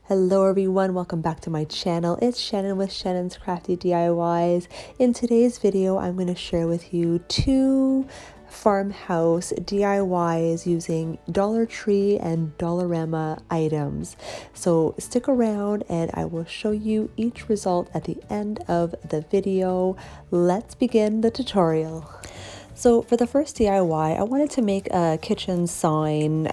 Hello everyone, welcome back to my channel. It's Shannon with Shannon's Crafty DIYs. In today's video, I'm going to share with you two farmhouse DIYs using Dollar Tree and Dollarama items. So stick around and I will show you each result at the end of the video. Let's begin the tutorial. So for the first DIY, I wanted to make a kitchen sign,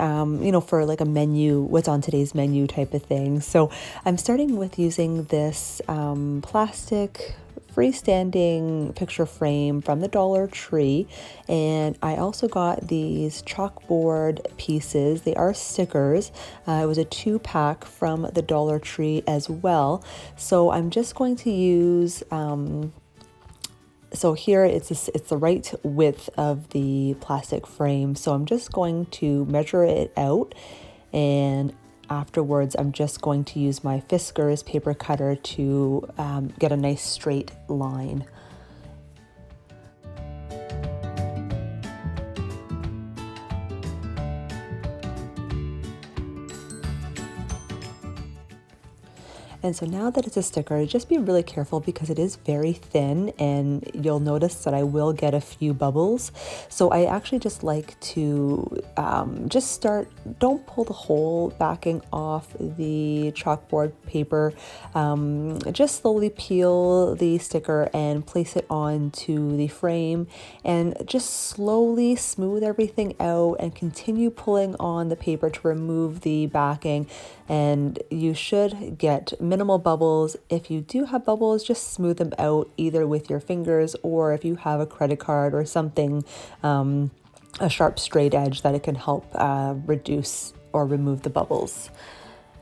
for like a menu, what's on today's menu type of thing. So I'm starting with using this plastic freestanding picture frame from the Dollar Tree, and I also got these chalkboard pieces. They are stickers. It was a 2-pack from the Dollar Tree as well. So I'm just going to use so here it's the right width of the plastic frame. So I'm just going to measure it out, and afterwards I'm just going to use my Fiskars paper cutter to get a nice straight line. And so now that it's a sticker, just be really careful because it is very thin and you'll notice that I will get a few bubbles. So I actually just like to don't pull the whole backing off the chalkboard paper. Just slowly peel the sticker and place it onto the frame and just slowly smooth everything out and continue pulling on the paper to remove the backing. And you should get minimal bubbles. If you do have bubbles, just smooth them out either with your fingers or if you have a credit card or something, a sharp straight edge that it can help reduce or remove the bubbles.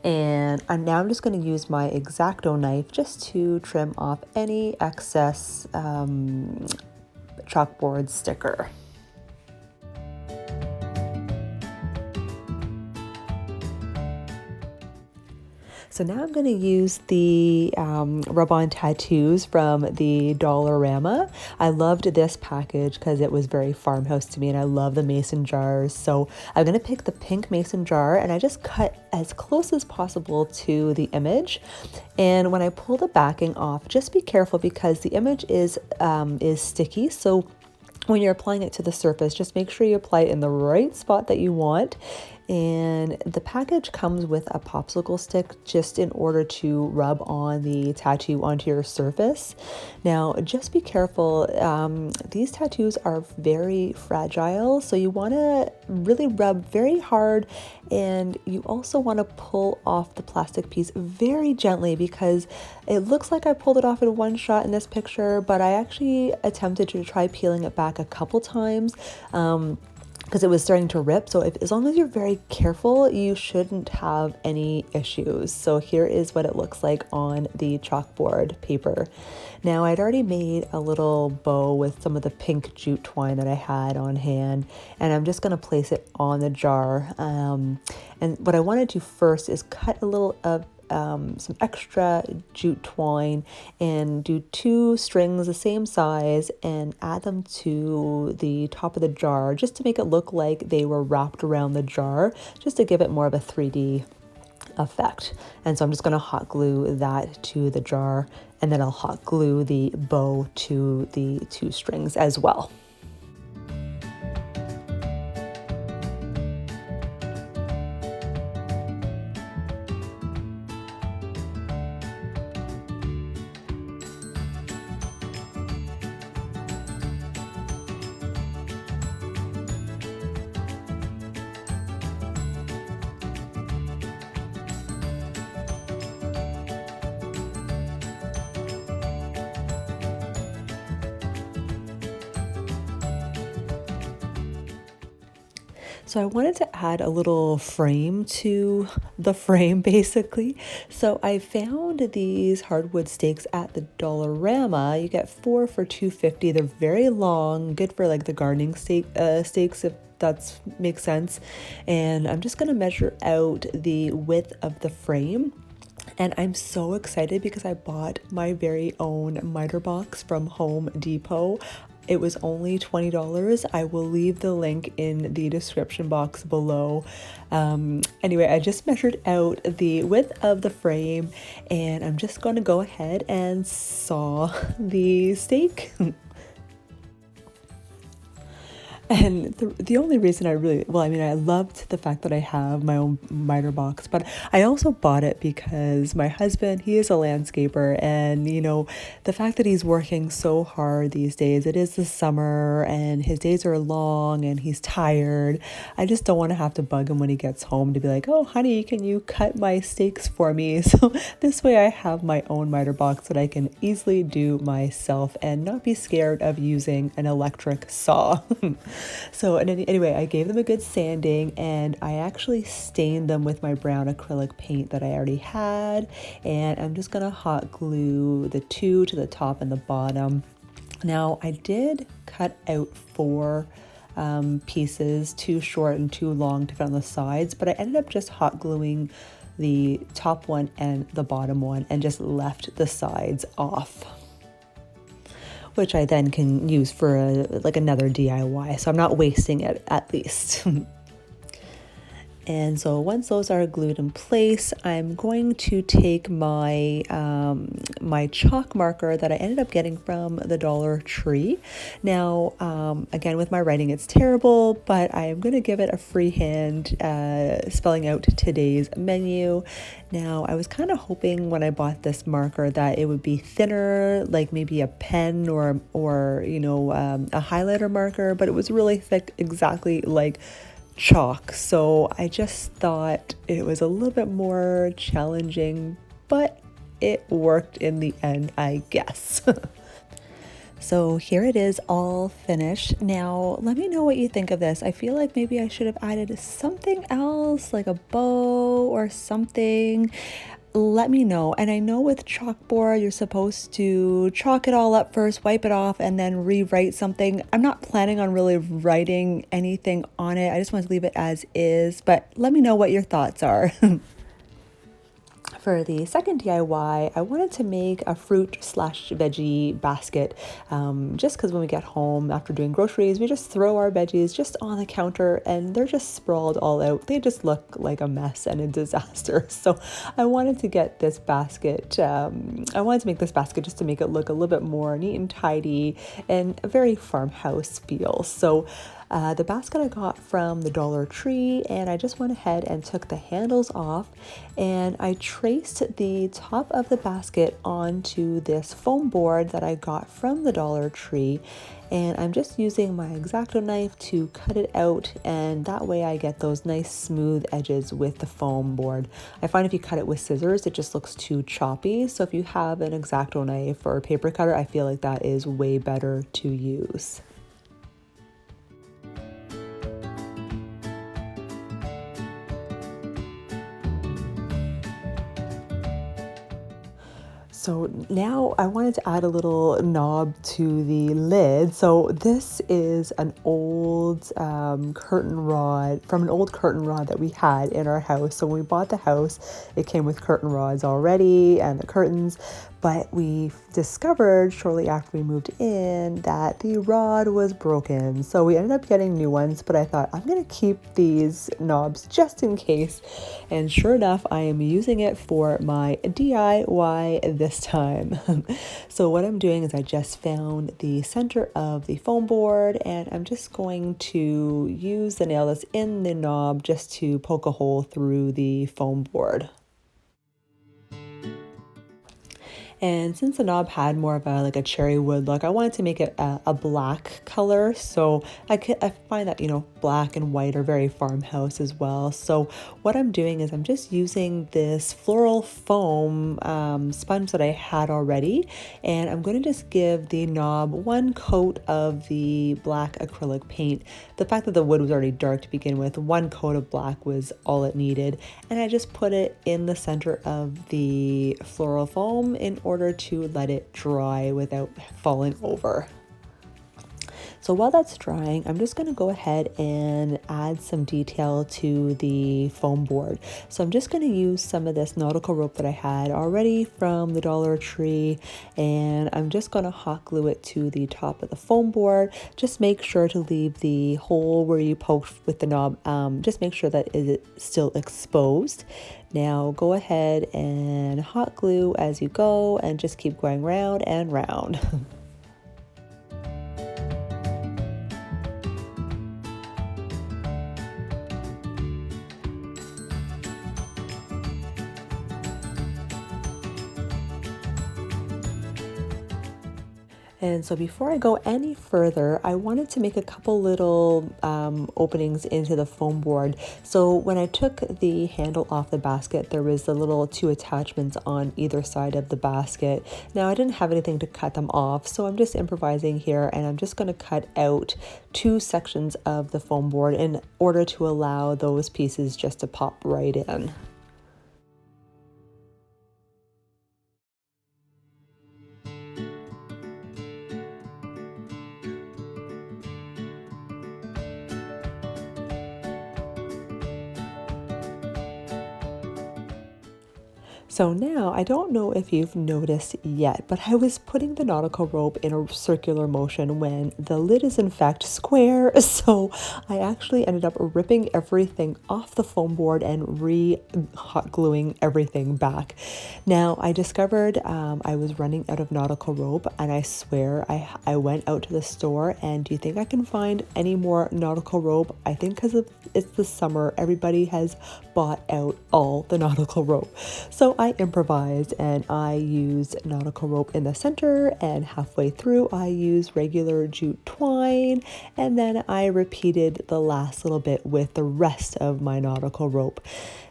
And now I'm just going to use my X-Acto knife just to trim off any excess chalkboard sticker. So now I'm going to use the rub-on tattoos from the Dollarama. I loved this package because it was very farmhouse to me and I love the mason jars. So I'm going to pick the pink mason jar and I just cut as close as possible to the image. And when I pull the backing off, just be careful because the image is sticky. So when you're applying it to the surface, just make sure you apply it in the right spot that you want. And the package comes with a popsicle stick just in order to rub on the tattoo onto your surface. Now, just be careful. These tattoos are very fragile, so you want to really rub very hard, and you also want to pull off the plastic piece very gently because it looks like I pulled it off in one shot in this picture, but I actually attempted to try peeling it back a couple times. Because it was starting to rip. So as long as you're very careful, you shouldn't have any issues. So here is what it looks like on the chalkboard paper. Now I'd already made a little bow with some of the pink jute twine that I had on hand, and I'm just going to place it on the jar. And what I want to do first is cut a little of some extra jute twine and do 2 strings the same size and add them to the top of the jar just to make it look like they were wrapped around the jar, just to give it more of a 3D effect. And so I'm just going to hot glue that to the jar, and then I'll hot glue the bow to the 2 strings as well. So I wanted to add a little frame to the frame basically. So I found these hardwood stakes at the Dollarama. You get 4 for $2.50. They're very long, good for like the gardening stakes if that makes sense. And I'm just going to measure out the width of the frame. And I'm so excited because I bought my very own miter box from Home Depot. It was only $20. I will leave the link in the description box below. Anyway, I just measured out the width of the frame, and I'm just going to go ahead and saw the steak. And the only reason I loved the fact that I have my own miter box, but I also bought it because my husband, he is a landscaper, and the fact that he's working so hard these days, it is the summer and his days are long and he's tired. I just don't want to have to bug him when he gets home to be like, oh, honey, can you cut my steaks for me? So this way I have my own miter box that I can easily do myself and not be scared of using an electric saw. So anyway, I gave them a good sanding, and I actually stained them with my brown acrylic paint that I already had, and I'm just gonna hot glue the two to the top and the bottom. Now I did cut out 4 pieces, 2 short and 2 long to fit on the sides, but I ended up just hot gluing the top one and the bottom one and just left the sides off, which I then can use for another DIY. So I'm not wasting it, at least. And so once those are glued in place, I'm going to take my my chalk marker that I ended up getting from the Dollar Tree. Now, again, with my writing, it's terrible, but I am going to give it a free hand spelling out today's menu. Now, I was kind of hoping when I bought this marker that it would be thinner, like maybe a pen or a highlighter marker, but it was really thick, exactly like chalk. So I just thought it was a little bit more challenging, but it worked in the end, I guess. So here it is, all finished. Now, let me know what you think of this. I feel like maybe I should have added something else, like a bow or something. Let me know. And I know with chalkboard, you're supposed to chalk it all up first, wipe it off, and then rewrite something. I'm not planning on really writing anything on it. I just want to leave it as is, but let me know what your thoughts are. For the second DIY, I wanted to make a fruit/veggie basket, just because when we get home after doing groceries, we just throw our veggies just on the counter and they're just sprawled all out. They just look like a mess and a disaster. So I wanted to get this basket, I wanted to make this basket just to make it look a little bit more neat and tidy and a very farmhouse feel. So the basket I got from the Dollar Tree, and I just went ahead and took the handles off, and I traced the top of the basket onto this foam board that I got from the Dollar Tree, and I'm just using my X-Acto knife to cut it out, and that way I get those nice smooth edges with the foam board. I find if you cut it with scissors, it just looks too choppy, so if you have an X-Acto knife or a paper cutter, I feel like that is way better to use. So now I wanted to add a little knob to the lid. So this is an old curtain rod, from an old curtain rod that we had in our house. So when we bought the house, it came with curtain rods already and the curtains, but we discovered shortly after we moved in that the rod was broken. So we ended up getting new ones, but I thought I'm gonna keep these knobs just in case. And sure enough, I am using it for my DIY this time. So what I'm doing is I just found the center of the foam board, and I'm just going to use the nail that's in the knob just to poke a hole through the foam board. And since the knob had more of a cherry wood look, I wanted to make it a black color. So I find that, black and white are very farmhouse as well. So what I'm doing is I'm just using this floral foam sponge that I had already. And I'm going to just give the knob one coat of the black acrylic paint. The fact that the wood was already dark to begin with, one coat of black was all it needed. And I just put it in the center of the floral foam in order to let it dry without falling over. So while that's drying, I'm just going to go ahead and add some detail to the foam board. So I'm just going to use some of this nautical rope that I had already from the Dollar Tree, and I'm just going to hot glue it to the top of the foam board. Just make sure to leave the hole where you poked with the knob, just make sure that it is still exposed. Now go ahead and hot glue as you go and just keep going round and round. And so before I go any further, I wanted to make a couple little openings into the foam board. So when I took the handle off the basket, there was the little two attachments on either side of the basket. Now I didn't have anything to cut them off, so I'm just improvising here, and I'm just going to cut out two sections of the foam board in order to allow those pieces just to pop right in. So now, I don't know if you've noticed yet, but I was putting the nautical rope in a circular motion when the lid is in fact square. So I actually ended up ripping everything off the foam board and hot gluing everything back. Now I discovered I was running out of nautical rope, and I swear I went out to the store, and do you think I can find any more nautical rope? I think because it's the summer, everybody has bought out all the nautical rope. So I improvised, and I used nautical rope in the center, and halfway through I used regular jute twine, and then I repeated the last little bit with the rest of my nautical rope.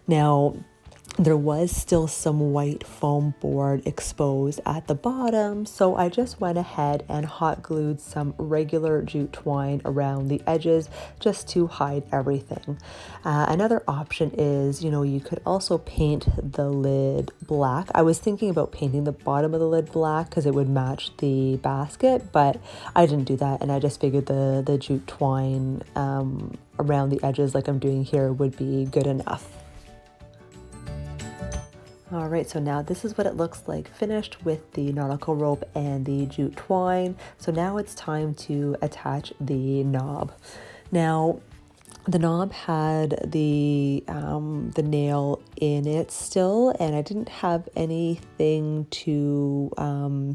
Now there was still some white foam board exposed at the bottom, so I just went ahead and hot glued some regular jute twine around the edges just to hide everything. Another option is, you could also paint the lid black. I was thinking about painting the bottom of the lid black because it would match the basket, but I didn't do that, and I just figured the jute twine around the edges like I'm doing here would be good enough. All right, so now this is what it looks like finished with the nautical rope and the jute twine. So now it's time to attach the knob. Now, the knob had the nail in it still, and I didn't have anything to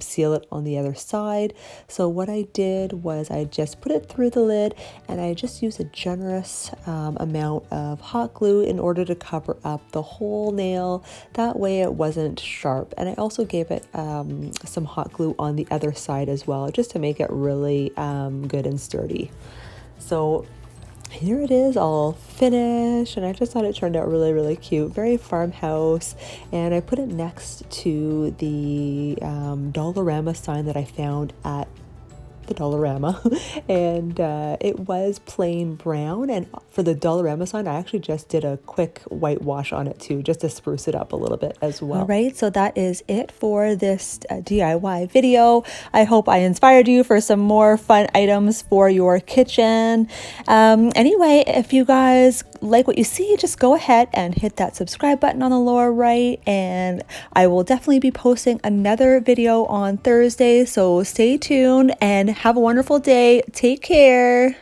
seal it on the other side. So what I did was I just put it through the lid, and I just used a generous amount of hot glue in order to cover up the whole nail. That way it wasn't sharp. And I also gave it some hot glue on the other side as well, just to make it really good and sturdy. So here it is all finished, and I just thought it turned out really, really cute, very farmhouse. And I put it next to the Dollarama sign that I found at the Dollarama, and it was plain brown, and for the Dollarama sign I actually just did a quick whitewash on it too, just to spruce it up a little bit as well. All right, so that is it for this DIY video. I hope I inspired you for some more fun items for your kitchen. Anyway, if you guys like what you see, just go ahead and hit that subscribe button on the lower right, and I will definitely be posting another video on Thursday, so stay tuned and have a wonderful day. Take care.